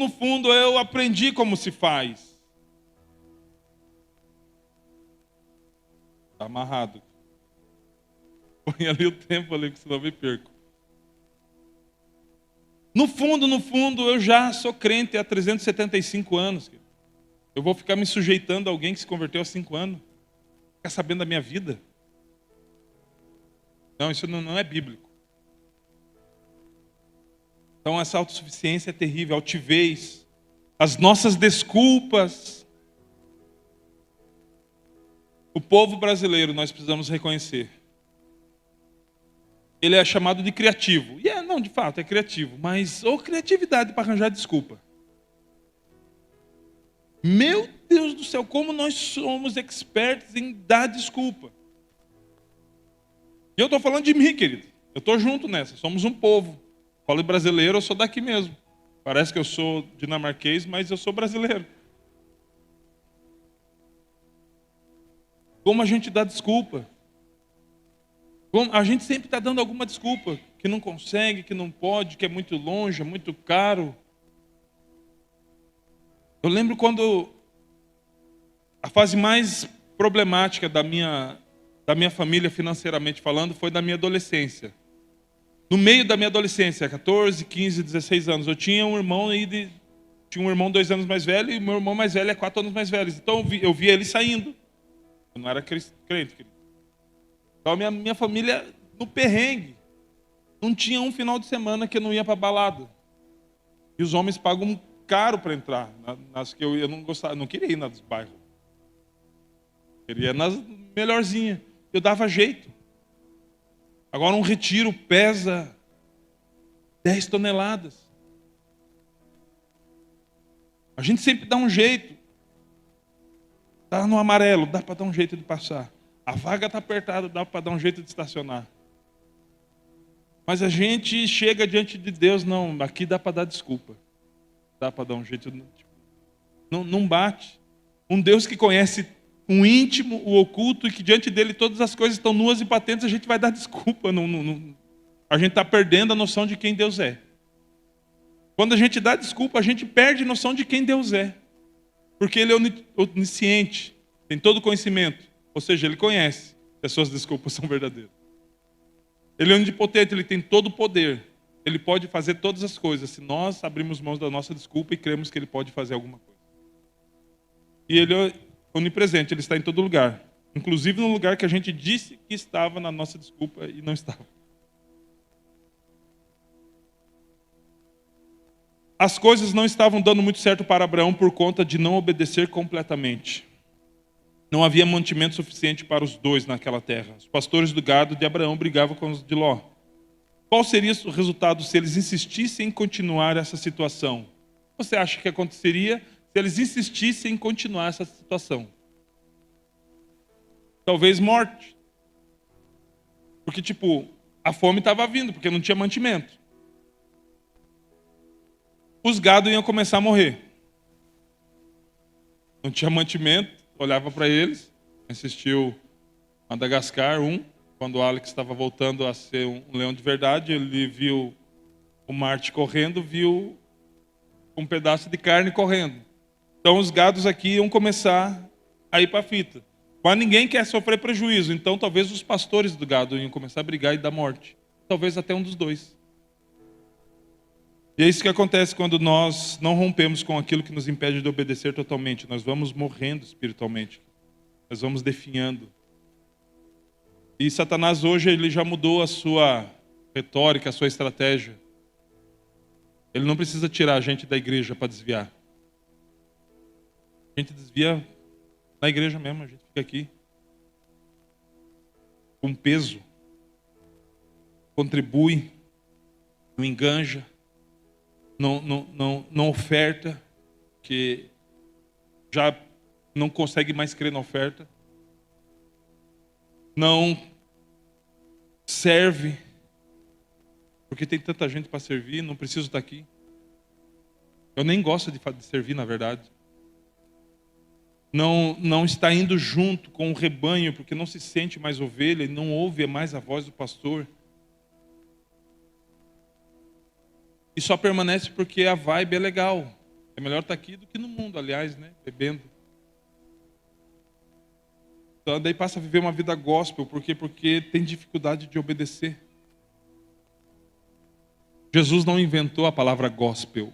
A: fundo, eu aprendi como se faz. Está amarrado. Põe ali o tempo ali, que senão eu me perco. No fundo, eu já sou crente há 375 anos. Eu vou ficar me sujeitando a alguém que se converteu há 5 anos? Ficar sabendo da minha vida? Não, isso não é bíblico. Então essa autossuficiência é terrível, altivez, as nossas desculpas. O povo brasileiro, nós precisamos reconhecer, ele é chamado de criativo. E não, de fato, é criativo. Mas, ou criatividade para arranjar desculpa. Meu Deus do céu, como nós somos expertos em dar desculpa. E eu estou falando de mim, querido. Eu estou junto nessa. Somos um povo. Falo brasileiro, eu sou daqui mesmo. Parece que eu sou dinamarquês, mas eu sou brasileiro. Como a gente dá desculpa. A gente sempre está dando alguma desculpa, que não consegue, que não pode, que é muito longe, é muito caro. Eu lembro quando a fase mais problemática da minha família financeiramente falando foi da minha adolescência. No meio da minha adolescência, 14, 15, 16 anos, eu tinha um irmão tinha um irmão 2 anos mais velho e meu irmão mais velho é 4 anos mais velho. Então eu via ele saindo. Eu não era crente, querido. Então a minha família no perrengue. Não tinha um final de semana que eu não ia para balada. E os homens pagam caro para entrar nas que eu não gostava, não queria ir nas bairros. Queria ir nas melhorzinhas. Eu dava jeito. Agora um retiro pesa 10 toneladas. A gente sempre dá um jeito. Está no amarelo, dá para dar um jeito de passar. A vaga está apertada, dá para dar um jeito de estacionar. Mas a gente chega diante de Deus, não, aqui dá para dar desculpa. Dá para dar um jeito. Não bate. Um Deus que conhece o íntimo, o oculto, e que diante dele todas as coisas estão nuas e patentes, a gente vai dar desculpa. A gente está perdendo a noção de quem Deus é. Quando a gente dá desculpa, a gente perde a noção de quem Deus é. Porque Ele é onisciente, tem todo o conhecimento. Ou seja, Ele conhece se as suas desculpas são verdadeiras. Ele é onipotente, Ele tem todo o poder. Ele pode fazer todas as coisas, se nós abrirmos mãos da nossa desculpa e cremos que Ele pode fazer alguma coisa. E Ele é onipresente, Ele está em todo lugar. Inclusive no lugar que a gente disse que estava na nossa desculpa e não estava. as coisas não estavam dando muito certo para Abraão por conta de não obedecer completamente. Não havia mantimento suficiente para os dois naquela terra. Os pastores do gado de Abraão brigavam com os de Ló. Qual seria o resultado se eles insistissem em continuar essa situação? O que você acha que aconteceria se eles insistissem em continuar essa situação? Talvez morte. Porque, a fome estava vindo, porque não tinha mantimento. Os gados iam começar a morrer. Não tinha mantimento, olhava para eles. Assistiu Madagascar 1, quando o Alex estava voltando a ser um leão de verdade, ele viu o Marte correndo, viu um pedaço de carne correndo. Então os gados aqui iam começar a ir para a fita. Mas ninguém quer sofrer prejuízo, então talvez os pastores do gado iam começar a brigar e dar morte. Talvez até um dos dois. E é isso que acontece quando nós não rompemos com aquilo que nos impede de obedecer totalmente. Nós vamos morrendo espiritualmente. Nós vamos definhando. E Satanás hoje ele já mudou a sua retórica, a sua estratégia. Ele não precisa tirar a gente da igreja para desviar. A gente desvia na igreja mesmo, a gente fica aqui. Com peso. Contribui. Não enganja. Não oferta, que já não consegue mais crer na oferta. Não serve, porque tem tanta gente para servir, não preciso estar aqui. Eu nem gosto de servir, na verdade. Não está indo junto com o rebanho, porque não se sente mais ovelha e não ouve mais a voz do pastor. E só permanece porque a vibe é legal. É melhor estar aqui do que no mundo, aliás, né? Bebendo. Então daí passa a viver uma vida gospel. Por quê? Porque tem dificuldade de obedecer. Jesus não inventou a palavra gospel.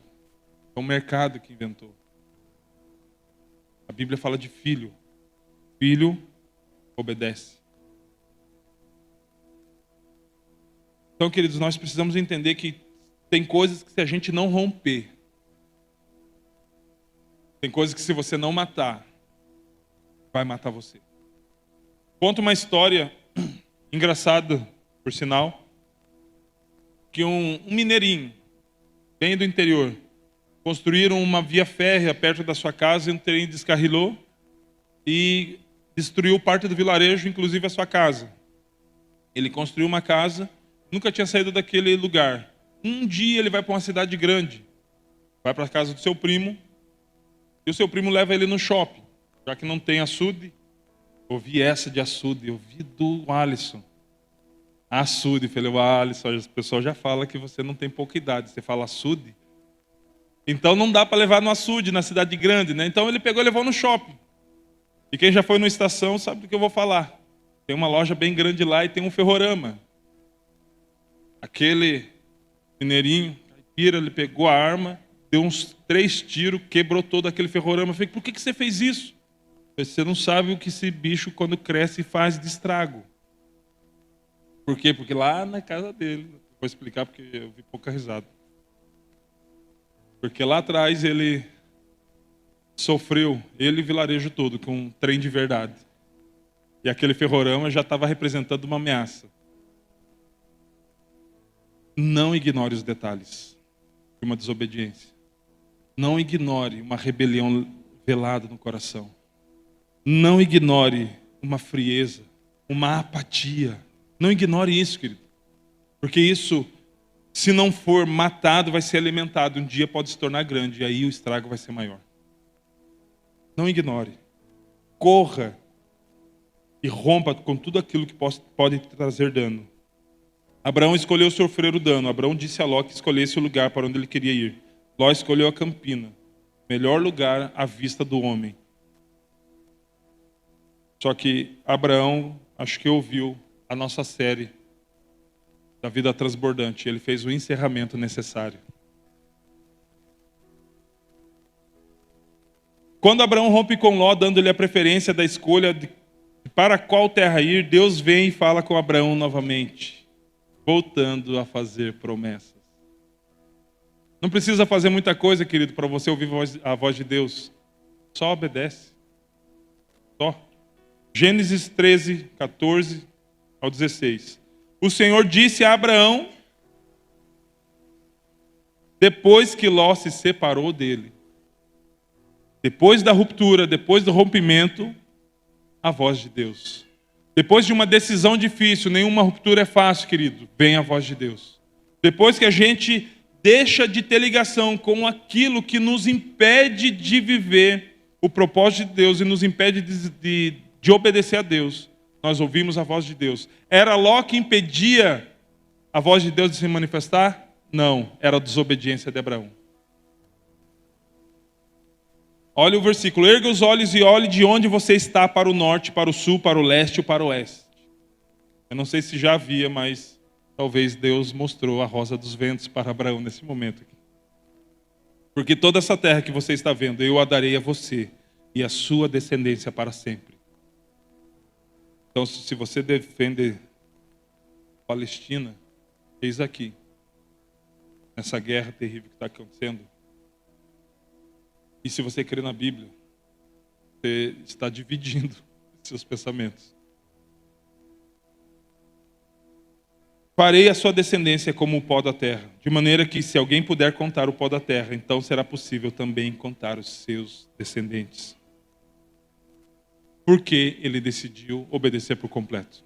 A: É o mercado que inventou. A Bíblia fala de filho. Filho obedece. Então, queridos, nós precisamos entender que tem coisas que se a gente não romper, tem coisas que se você não matar, vai matar você. Conta uma história engraçada, por sinal, que um mineirinho, bem do interior, construíram uma via férrea perto da sua casa e um trem descarrilou e destruiu parte do vilarejo, inclusive a sua casa. Ele construiu uma casa, nunca tinha saído daquele lugar. Um dia ele vai para uma cidade grande, vai para a casa do seu primo, e o seu primo leva ele no shopping, já que não tem açude. Eu vi essa de açude, eu vi do Alisson. Açude, falei, o Alisson, o pessoal já fala que você não tem pouca idade, você fala açude. Então não dá para levar no açude, na cidade grande, né? Então ele pegou e levou no shopping. E quem já foi numa estação sabe do que eu vou falar. Tem uma loja bem grande lá e tem um ferrorama. Aquele mineirinho, caipira, ele pegou a arma, deu uns 3 tiros, quebrou todo aquele ferrorama. Eu falei, por que você fez isso? Eu falei, você não sabe o que esse bicho, quando cresce, faz de estrago. Por quê? Porque lá na casa dele, vou explicar porque eu vi pouca risada. Porque lá atrás ele sofreu, ele e o vilarejo todo, com um trem de verdade. E aquele ferrorama já estava representando uma ameaça. Não ignore os detalhes de uma desobediência. Não ignore uma rebelião velada no coração. Não ignore uma frieza, uma apatia. Não ignore isso, querido. Porque isso, se não for matado, vai ser alimentado. Um dia pode se tornar grande e aí o estrago vai ser maior. Não ignore. Corra e rompa com tudo aquilo que pode trazer dano. Abraão escolheu sofrer o dano. Abraão disse a Ló que escolhesse o lugar para onde ele queria ir. Ló escolheu a campina, melhor lugar à vista do homem. Só que Abraão, acho que ouviu a nossa série da vida transbordante. Ele fez o encerramento necessário. Quando Abraão rompe com Ló, dando-lhe a preferência da escolha de para qual terra ir, Deus vem e fala com Abraão novamente, voltando a fazer promessas. Não precisa fazer muita coisa, querido, para você ouvir a voz de Deus. Só obedece. Só. Gênesis 13, 14 ao 16. O Senhor disse a Abraão, depois que Ló se separou dele, depois da ruptura, depois do rompimento, a voz de Deus. Depois de uma decisão difícil, nenhuma ruptura é fácil, querido, vem a voz de Deus. Depois que a gente deixa de ter ligação com aquilo que nos impede de viver o propósito de Deus e nos impede de obedecer a Deus, nós ouvimos a voz de Deus. Era Ló que impedia a voz de Deus de se manifestar? Não, era a desobediência de Abraão. Olha o versículo. Erga os olhos e olhe de onde você está, para o norte, para o sul, para o leste ou para o oeste. Eu não sei se já havia, mas talvez Deus mostrou a rosa dos ventos para Abraão nesse momento aqui. Porque toda essa terra que você está vendo, eu a darei a você e a sua descendência para sempre. Então, se você defende Palestina, eis aqui, nessa guerra terrível que está acontecendo. E se você crê na Bíblia, você está dividindo seus pensamentos. Farei a sua descendência como o pó da terra, de maneira que se alguém puder contar o pó da terra, então será possível também contar os seus descendentes. Porque ele decidiu obedecer por completo.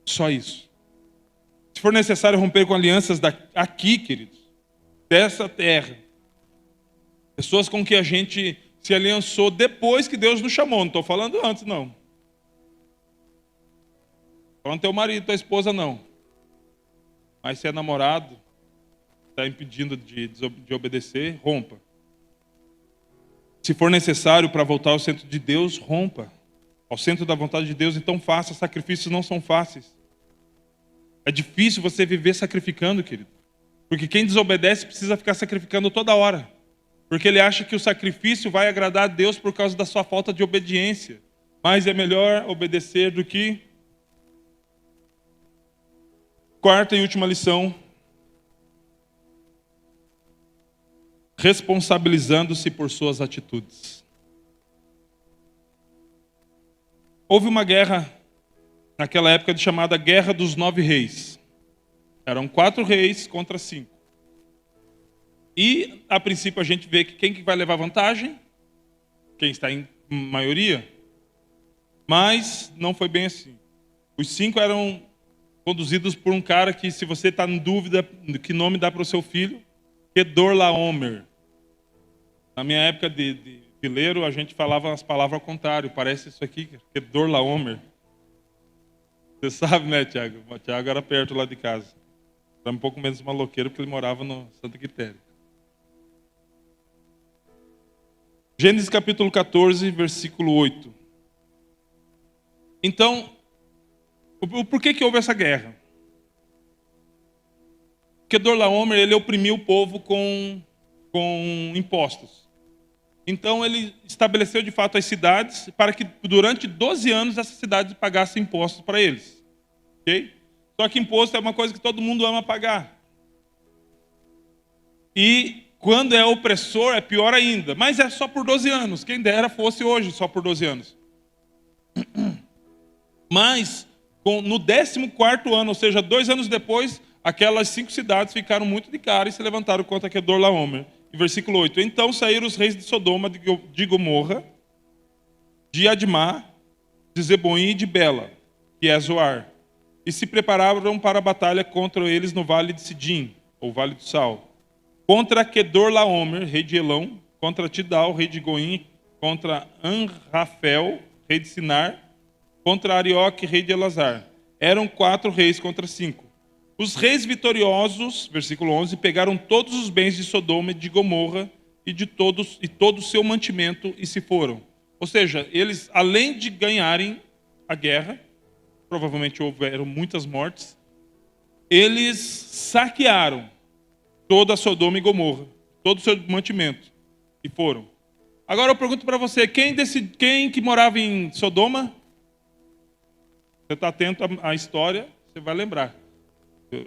A: Só isso. Se for necessário romper com alianças aqui, queridos, dessa terra, pessoas com que a gente se aliançou depois que Deus nos chamou, não estou falando antes, não. Falando teu marido, tua esposa, não. Mas se é namorado, está impedindo de obedecer, rompa. Se for necessário para voltar ao centro de Deus, rompa. Ao centro da vontade de Deus, então faça. Sacrifícios não são fáceis. É difícil você viver sacrificando, querido. Porque quem desobedece precisa ficar sacrificando toda hora. Porque ele acha que o sacrifício vai agradar a Deus por causa da sua falta de obediência. Mas é melhor obedecer do que... Quarta e última lição. Responsabilizando-se por suas atitudes. Houve uma guerra naquela época chamada Guerra dos 9 Reis. Eram 4 reis contra 5. E, a princípio, a gente vê que quem que vai levar vantagem? Quem está em maioria. Mas não foi bem assim. Os 5 eram conduzidos por um cara que, se você está em dúvida de que nome dá para o seu filho, Kedorlaomer. Na minha época de fileiro, a gente falava as palavras ao contrário. Parece isso aqui, Kedorlaomer. Você sabe, né, Tiago? O Tiago era perto lá de casa. Era um pouco menos maloqueiro, porque ele morava no Santa Quitéria. Gênesis capítulo 14, versículo 8. Então, por que houve essa guerra? Porque Kedorlaomer, ele oprimiu o povo com impostos. Então ele estabeleceu de fato as cidades para que durante 12 anos essas cidades pagassem impostos para eles. Ok? Só que imposto é uma coisa que todo mundo ama pagar. E quando é opressor é pior ainda. Mas é só por 12 anos. Quem dera fosse hoje só por 12 anos. Mas no 14º ano, ou seja, 2 anos depois, aquelas 5 cidades ficaram muito de cara e se levantaram contra Kedorlaomer. E versículo 8. Então saíram os reis de Sodoma, de Gomorra, de Admá, de Zeboim e de Bela, que é Zoar, e se prepararam para a batalha contra eles no vale de Sidim, ou vale do Sal, contra Kedorlaomer, rei de Elão, contra Tidal, rei de Goim, contra Anrafel, rei de Sinar, contra Arioque, rei de Elazar. Eram 4 reis contra 5. Os reis vitoriosos, versículo 11, pegaram todos os bens de Sodoma e de Gomorra e todo o seu mantimento e se foram. Ou seja, eles, além de ganharem a guerra, provavelmente houveram muitas mortes, eles saquearam toda a Sodoma e Gomorra, todo o seu mantimento e foram. Agora eu pergunto para você, quem que morava em Sodoma? Você está atento à história, você vai lembrar.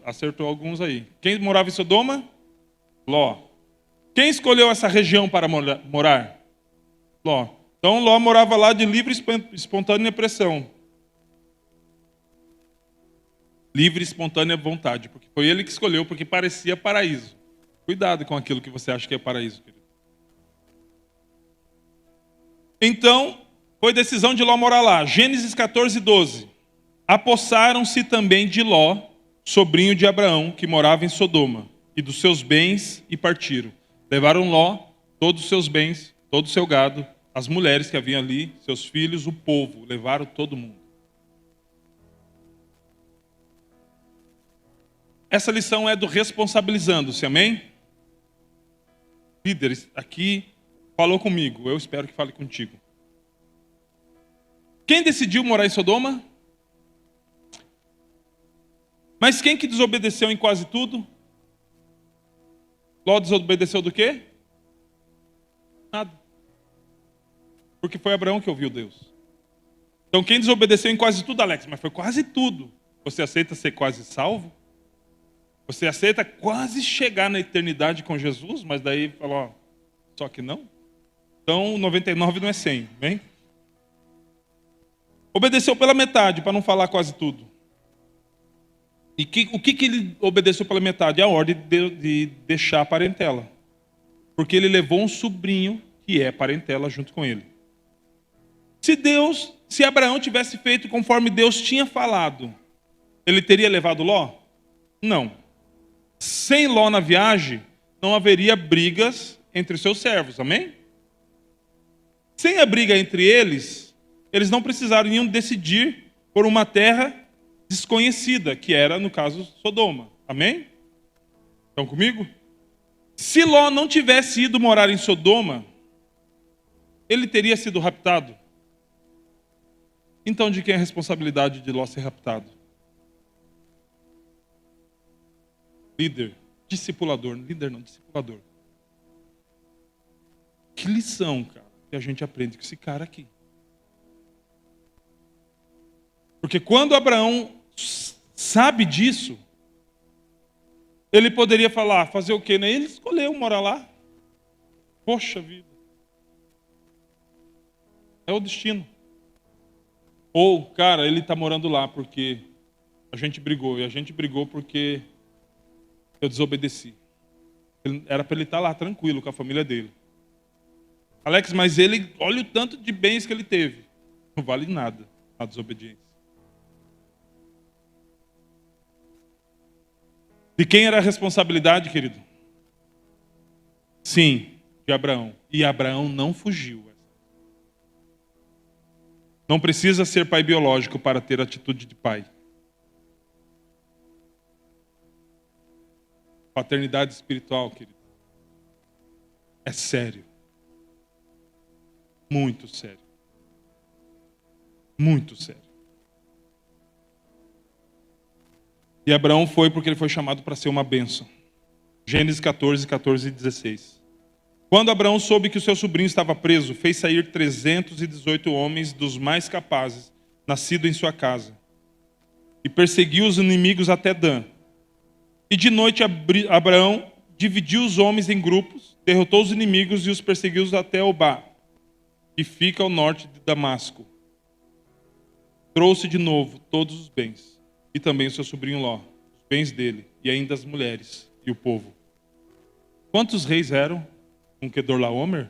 A: Acertou alguns aí. Quem morava em Sodoma? Ló. Quem escolheu essa região para morar? Ló. Então Ló morava lá de livre e espontânea pressão. Livre e espontânea vontade, porque foi ele que escolheu, porque parecia paraíso. Cuidado com aquilo que você acha que é paraíso, querido. Então, foi decisão de Ló morar lá. Gênesis 14, 12. Apossaram-se também de Ló, sobrinho de Abraão, que morava em Sodoma, e dos seus bens, e partiram. Levaram Ló, todos os seus bens, todo o seu gado, as mulheres que haviam ali, seus filhos, o povo. Levaram todo mundo. Essa lição é do responsabilizando-se, amém? Líderes, aqui falou comigo, eu espero que fale contigo. Quem decidiu morar em Sodoma? Mas quem que desobedeceu em quase tudo? Ló desobedeceu do quê? Nada. Porque foi Abraão que ouviu Deus. Então quem desobedeceu em quase tudo, Alex? Mas foi quase tudo. Você aceita ser quase salvo? Você aceita quase chegar na eternidade com Jesus, mas daí falou, ó, só que não? Então 99 não é 100, bem? Obedeceu pela metade, para não falar quase tudo. E o que ele obedeceu pela metade? A ordem de deixar a parentela. Porque ele levou um sobrinho que é parentela junto com ele. Se Abraão tivesse feito conforme Deus tinha falado, ele teria levado Ló? Não. Sem Ló na viagem, não haveria brigas entre seus servos, amém? Sem a briga entre eles não precisariam decidir por uma terra desconhecida, que era, no caso, Sodoma, amém? Estão comigo? Se Ló não tivesse ido morar em Sodoma, ele teria sido raptado. Então, de quem é a responsabilidade de Ló ser raptado? Líder, discipulador, líder não, discipulador. Que lição, cara, que a gente aprende com esse cara aqui. Porque quando Abraão sabe disso, ele poderia falar, fazer o quê? Ele escolheu morar lá. Poxa vida. É o destino. Ou, cara, ele está morando lá porque a gente brigou. E a gente brigou porque eu desobedeci. Era para ele estar lá tranquilo com a família dele. Alex, mas ele, olha o tanto de bens que ele teve. Não vale nada a desobediência. De quem era a responsabilidade, querido? Sim, de Abraão. E Abraão não fugiu. Não precisa ser pai biológico para ter atitude de pai. Paternidade espiritual, querido, é sério. Muito sério. Muito sério. E Abraão foi porque ele foi chamado para ser uma bênção. Gênesis 14, 14 e 16. Quando Abraão soube que o seu sobrinho estava preso, fez sair 318 homens dos mais capazes, nascidos em sua casa, e perseguiu os inimigos até Dan. E de noite Abraão dividiu os homens em grupos, derrotou os inimigos e os perseguiu até Obá, que fica ao norte de Damasco. Trouxe de novo todos os bens. E também o seu sobrinho Ló, os bens dele, e ainda as mulheres e o povo. Quantos reis eram com Kedorlaomer?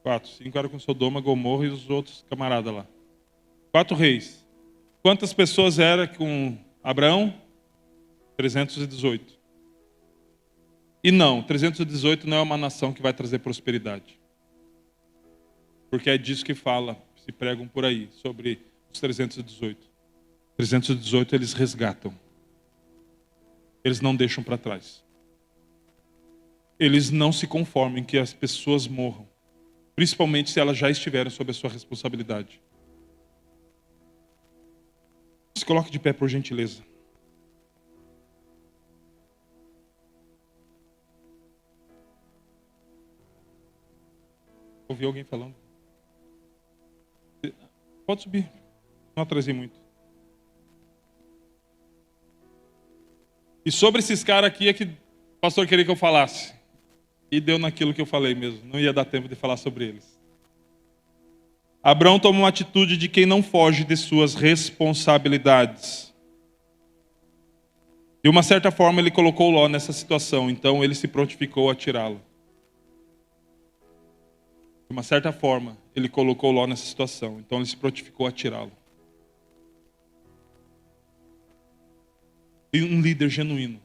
A: 4. 5 eram com Sodoma, Gomorra e os outros camaradas lá. 4 reis. Quantas pessoas eram com Abraão? 318. E não, 318 não é uma nação que vai trazer prosperidade. Porque é disso que fala, se pregam por aí, sobre os 318. 318 eles resgatam. Eles não deixam para trás. Eles não se conformam que as pessoas morram. Principalmente se elas já estiverem sob a sua responsabilidade. Se coloque de pé, por gentileza. Ouvi alguém falando? Pode subir. Não atrasei muito. E sobre esses caras aqui é que pastor queria que eu falasse. E deu naquilo que eu falei mesmo. Não ia dar tempo de falar sobre eles. Abraão toma uma atitude de quem não foge de suas responsabilidades. De uma certa forma, ele colocou Ló nessa situação. Então, ele se prontificou a tirá-lo. De uma certa forma, ele colocou Ló nessa situação. Então, ele se prontificou a tirá-lo. E um líder genuíno.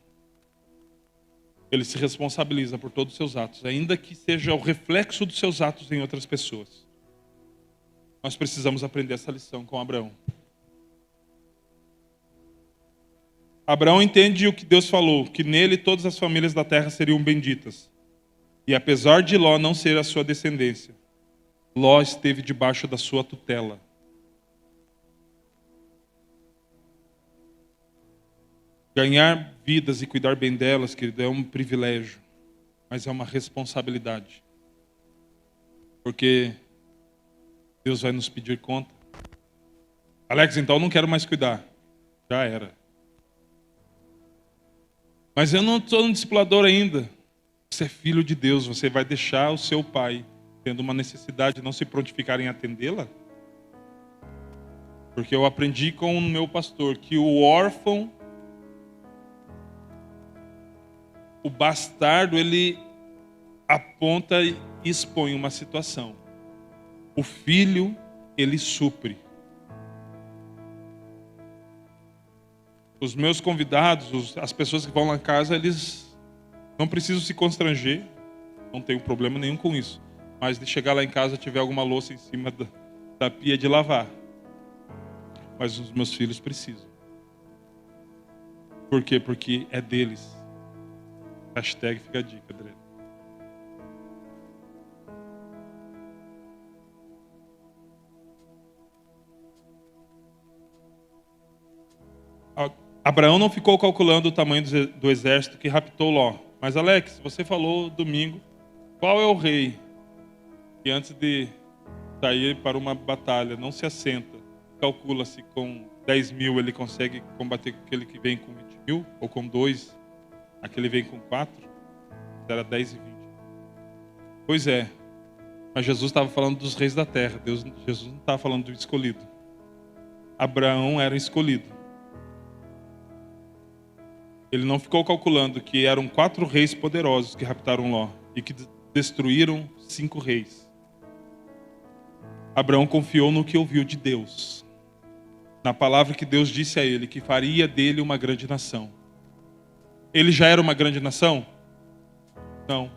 A: Ele se responsabiliza por todos os seus atos, ainda que seja o reflexo dos seus atos em outras pessoas. Nós precisamos aprender essa lição com Abraão. Abraão entende o que Deus falou, que nele todas as famílias da terra seriam benditas. E apesar de Ló não ser a sua descendência, Ló esteve debaixo da sua tutela. Ganhar vidas e cuidar bem delas, querido, é um privilégio, mas é uma responsabilidade. Porque Deus vai nos pedir conta. Alex, então eu não quero mais cuidar. Já era. Mas eu não estou no discipulador ainda. Você é filho de Deus, você vai deixar o seu pai tendo uma necessidade de não se prontificar em atendê-la? Porque eu aprendi com o meu pastor que o órfão, o bastardo, ele aponta e expõe uma situação. O filho, ele supre. Os meus convidados, as pessoas que vão lá em casa, eles não precisam se constranger. Não tenho problema nenhum com isso. Mas de chegar lá em casa, tiver alguma louça em cima da pia de lavar. Mas os meus filhos precisam. Por quê? Porque é deles. Hashtag fica a dica, André. Abraão não ficou calculando o tamanho do exército que raptou Ló. Mas Alex, você falou domingo, qual é o rei que antes de sair para uma batalha não se assenta, calcula-se com 10 mil ele consegue combater com aquele que vem com 20 mil, ou com 2, aquele vem com 4, era 10 e 20. Pois é, mas Jesus estava falando dos reis da terra, Jesus não estava falando do escolhido. Abraão era escolhido. Ele não ficou calculando que eram 4 reis poderosos que raptaram Ló e que destruíram 5 reis. Abraão confiou no que ouviu de Deus, na palavra que Deus disse a ele, que faria dele uma grande nação. Ele já era uma grande nação? Não.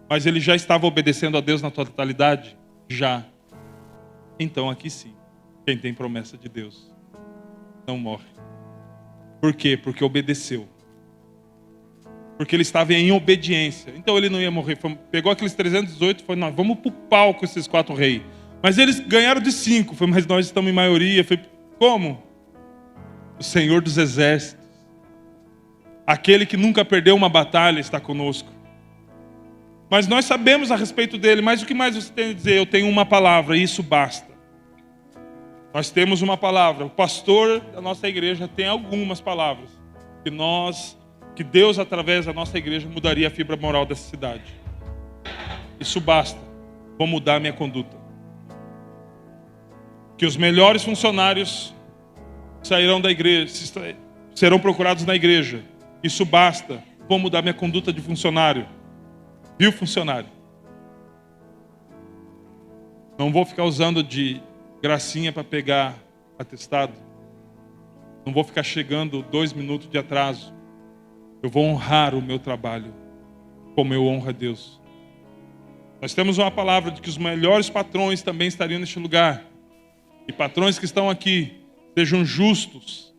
A: Mas ele já estava obedecendo a Deus na totalidade? Já. Então aqui sim, quem tem promessa de Deus não morre. Por quê? Porque obedeceu. Porque ele estava em obediência. Então ele não ia morrer. Pegou aqueles 318 e falou, nós vamos pro pau com esses 4 reis. Mas eles ganharam de 5. Foi, mas nós estamos em maioria. Foi, como? O Senhor dos Exércitos. Aquele que nunca perdeu uma batalha está conosco. Mas nós sabemos a respeito dele. Mas o que mais você tem a dizer? Eu tenho uma palavra e isso basta. Nós temos uma palavra. O pastor da nossa igreja tem algumas palavras. Que Deus, através da nossa igreja, mudaria a fibra moral dessa cidade. Isso basta. Vou mudar a minha conduta. Que os melhores funcionários sairão da igreja, serão procurados na igreja. Isso basta. Vou mudar minha conduta de funcionário. Viu, funcionário? Não vou ficar usando de gracinha para pegar atestado. Não vou ficar chegando 2 minutos de atraso. Eu vou honrar o meu trabalho como eu honro a Deus. Nós temos uma palavra de que os melhores patrões também estariam neste lugar. E patrões que estão aqui, sejam justos.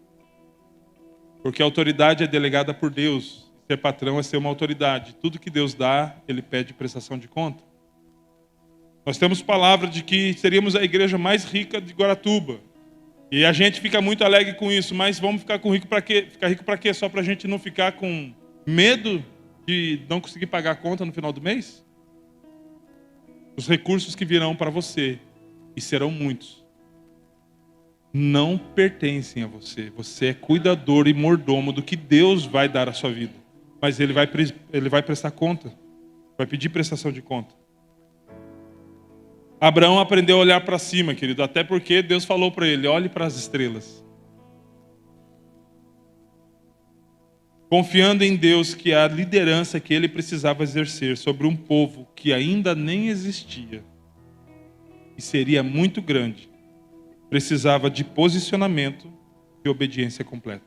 A: Porque a autoridade é delegada por Deus. Ser patrão é ser uma autoridade. Tudo que Deus dá, Ele pede prestação de conta. Nós temos palavra de que seríamos a igreja mais rica de Guaratuba. E a gente fica muito alegre com isso, mas vamos ficar rico para quê? Ficar rico para quê? Só para a gente não ficar com medo de não conseguir pagar a conta no final do mês? Os recursos que virão para você, e serão muitos, não pertencem a você. Você é cuidador e mordomo do que Deus vai dar à sua vida. mas ele vai prestar conta, vai pedir prestação de conta. Abraão aprendeu a olhar para cima, querido, até porque Deus falou para ele: olhe para as estrelas. Confiando em Deus que a liderança que ele precisava exercer sobre um povo que ainda nem existia e seria muito grande, precisava de posicionamento e obediência completa.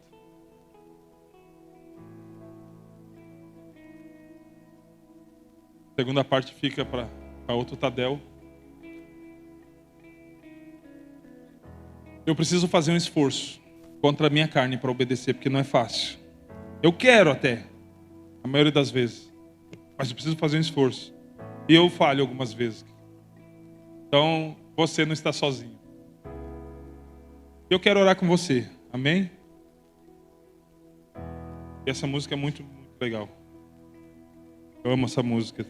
A: A segunda parte fica para outro Tadel. Eu preciso fazer um esforço contra a minha carne para obedecer, porque não é fácil. Eu quero até, a maioria das vezes, mas eu preciso fazer um esforço. E eu falho algumas vezes. Então, você não está sozinho. Eu quero orar com você, amém? E essa música é muito, muito legal. Eu amo essa música.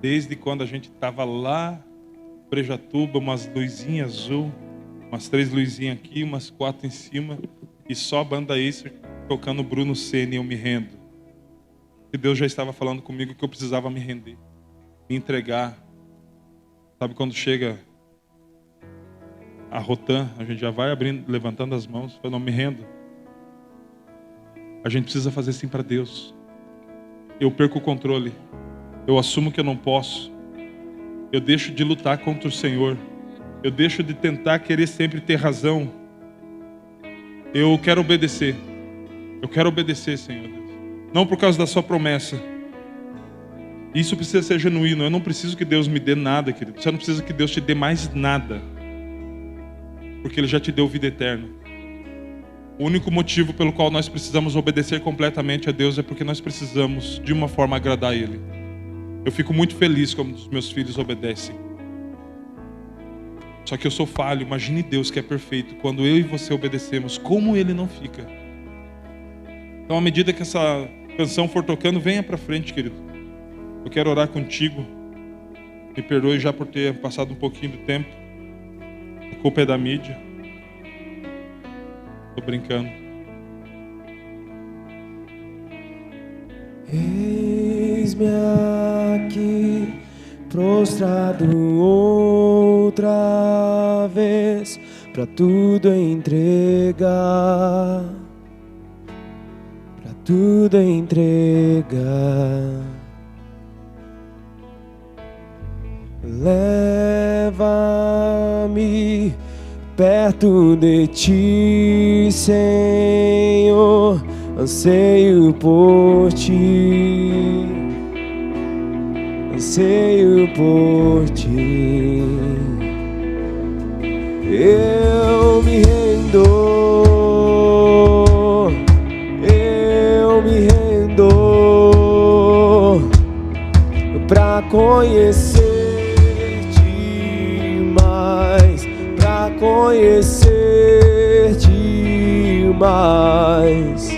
A: Desde quando a gente estava lá, Brejatuba, umas luzinhas azul, umas 3 luzinhas aqui, umas 4 em cima, e só a banda Acer tocando Bruno Senna e eu me rendo. E Deus já estava falando comigo que eu precisava me render, me entregar. Sabe quando chega a Rotan, a gente já vai abrindo, levantando as mãos, eu não me rendo. A gente precisa fazer assim para Deus. Eu perco o controle, eu assumo que eu não posso, eu deixo de lutar contra o Senhor, eu deixo de tentar querer sempre ter razão. Eu quero obedecer. Eu quero obedecer, Senhor Deus. Não por causa da sua promessa. Isso precisa ser genuíno. Eu não preciso que Deus me dê nada, querido. Você não precisa que Deus te dê mais nada, porque Ele já te deu vida eterna. O único motivo pelo qual nós precisamos obedecer completamente a Deus é porque nós precisamos, de uma forma, agradar a Ele. Eu fico muito feliz quando os meus filhos obedecem. Só que eu sou falho. Imagine Deus que é perfeito. Quando eu e você obedecemos, como Ele não fica? Então, à medida que essa canção for tocando, venha para frente, querido. Eu quero orar contigo. Me perdoe já por ter passado um pouquinho do tempo. A culpa é da mídia. Tô brincando.
B: Eis-me aqui, prostrado outra vez, pra tudo entregar, pra tudo entregar. Leva-me perto de ti, Senhor, anseio por ti, anseio por ti. Eu me rendo, pra conhecer-te mais, pra conhecer-te mais.